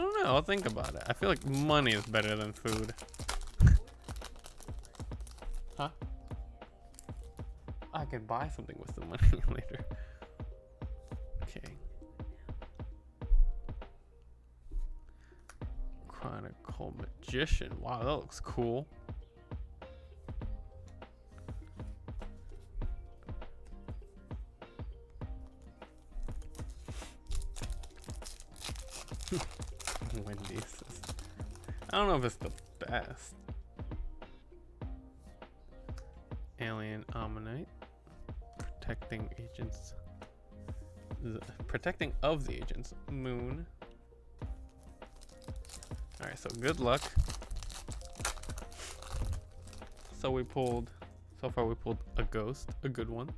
don't know. I'll think about it. I feel like money is better than food. Huh? I could buy something with the money later. Okay. Chronicle Magician. Wow, that looks cool. Wendy's. I don't know if it's the best. Alien Ammonite. Protecting agents. Protecting of the agents. Moon. Alright, so good luck. So far we pulled a ghost, a good one.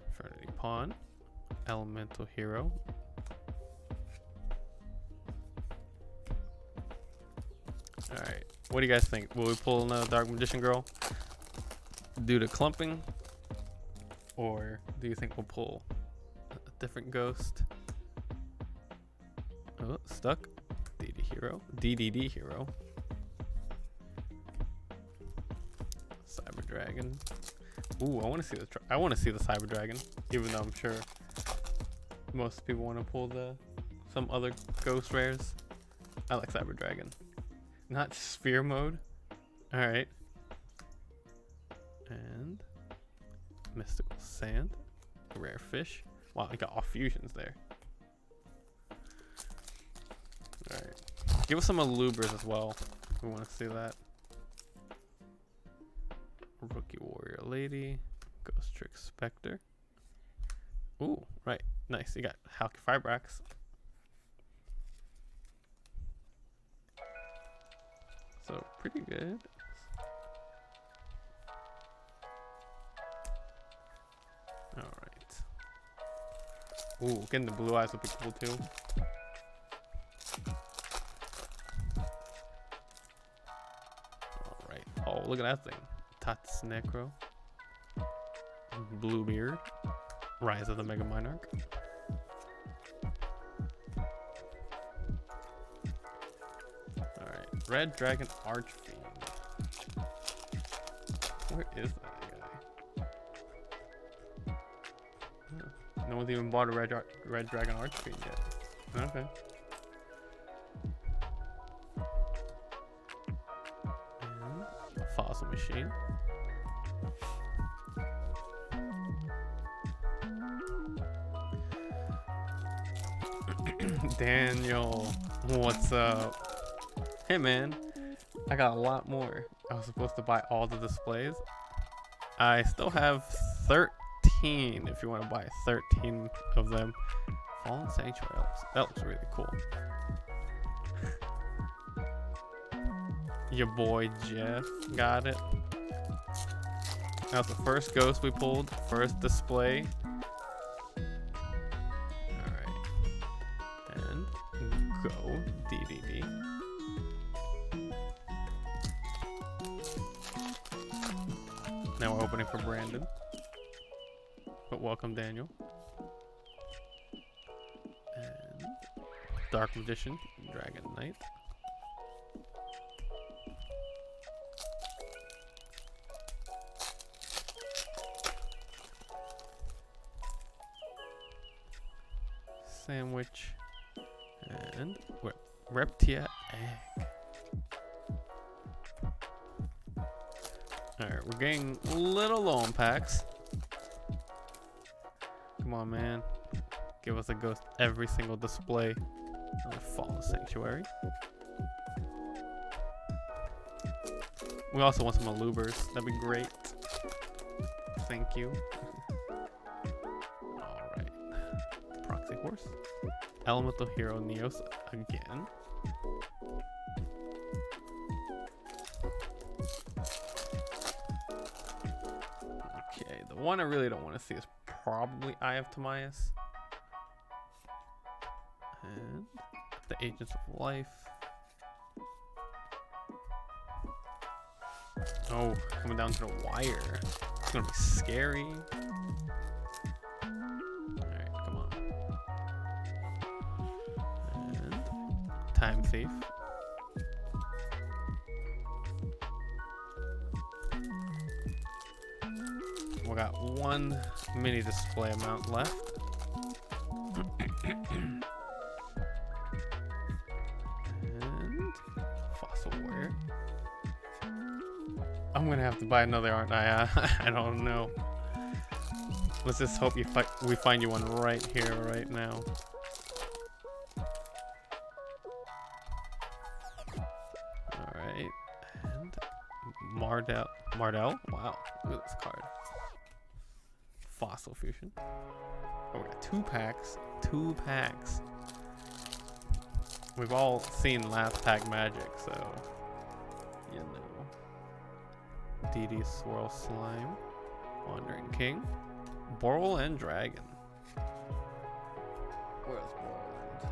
Infernity Pawn. Elemental Hero. Alright, what do you guys think? Will we pull another Dark Magician Girl due to clumping? Or do you think we'll pull a different ghost? Oh, stuck. DDD Hero. Cyber Dragon. Ooh, I want to see the Cyber Dragon, even though I'm sure most people want to pull some other ghost rares. I like Cyber Dragon. Not sphere mode. All right. And mystical sand, rare fish. Wow, I got all fusions there. All right. Give us some Alubers as well. We want to see that. Rookie Warrior Lady. Ghost Trick Spectre. Ooh, right. Nice. You got Halki Fibrax. So pretty good. Alright. Ooh, getting the blue eyes would be cool too. Alright. Oh, look at that thing. Tats Necro. Bluebeard. Rise of the Mega Monarch. Alright. Red Dragon Archfiend. Where is that guy? Oh, no one's even bought a Red Dragon Archfiend yet. Okay. And Fossil Machine. Daniel, what's up? Hey man, I got a lot more. I was supposed to buy all the displays. I still have 13 if you want to buy 13 of them. Fallen Sanctuary, that looks really cool. Your boy Jeff got it. That was the first ghost we pulled, first display. Go DDD. Now we're opening for Brandon. But welcome, Daniel. And Dark Magician, Dragon Knight. Sandwich. And Reptia Egg. Alright, we're getting a little low on packs. Come on, man. Give us a ghost every single display. Another Fallen Sanctuary. We also want some Alubers. That'd be great. Thank you. Alright. Proxy Horse. Elemental Hero Neos again. Okay, the one I really don't want to see is probably Eye of Timaeus. And the Agents of Life. Oh, coming down to the wire. It's gonna be scary. Time Thief. We got one mini display amount left. And fossil ware. I'm gonna have to buy another, aren't I? I don't know. Let's just hope we find you one right here, right now. Alright. And Mardell. Wow. Look at this card. Fossil Fusion. Oh, we got 2 packs. 2 packs. We've all seen last pack magic, so you know. DD Swirl Slime. Wandering King. Boral and Dragon. Where's Boral?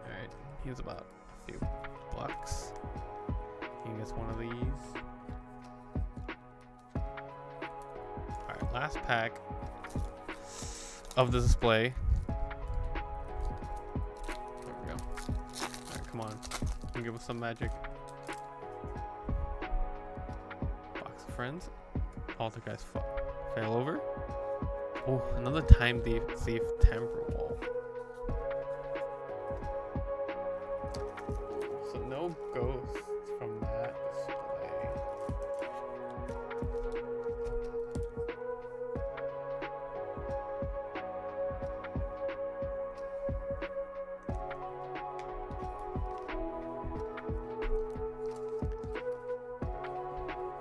Alright, he's about a few bucks. He gets one of these. Alright, last pack of the display. There we go. Alright, come on. Can you give us some magic? Box of Friends. All the guys fail over. Oh, another Time Thief Temporal Wall. So no ghosts from that display.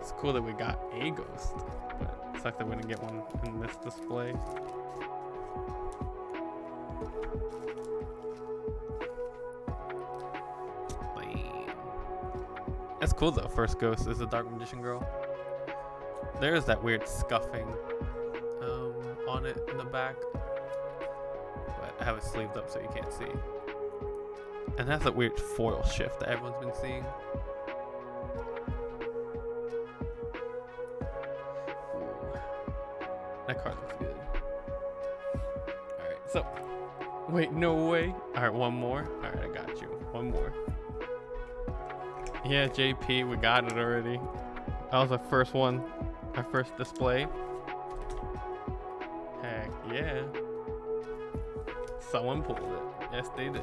It's cool that we got a ghost, but it sucks that we didn't get one in this display. That's cool though. First ghost is the Dark Magician Girl. There is that weird scuffing on it in the back, but I have it sleeved up so you can't see. And that's that weird foil shift that everyone's been seeing. Ooh. That card looks good. Alright, so wait, no way. Alright, one more. Alright, I got you. One more. Yeah, JP, we got it already. That was our first one. Our first display. Heck yeah. Someone pulled it. Yes, they did.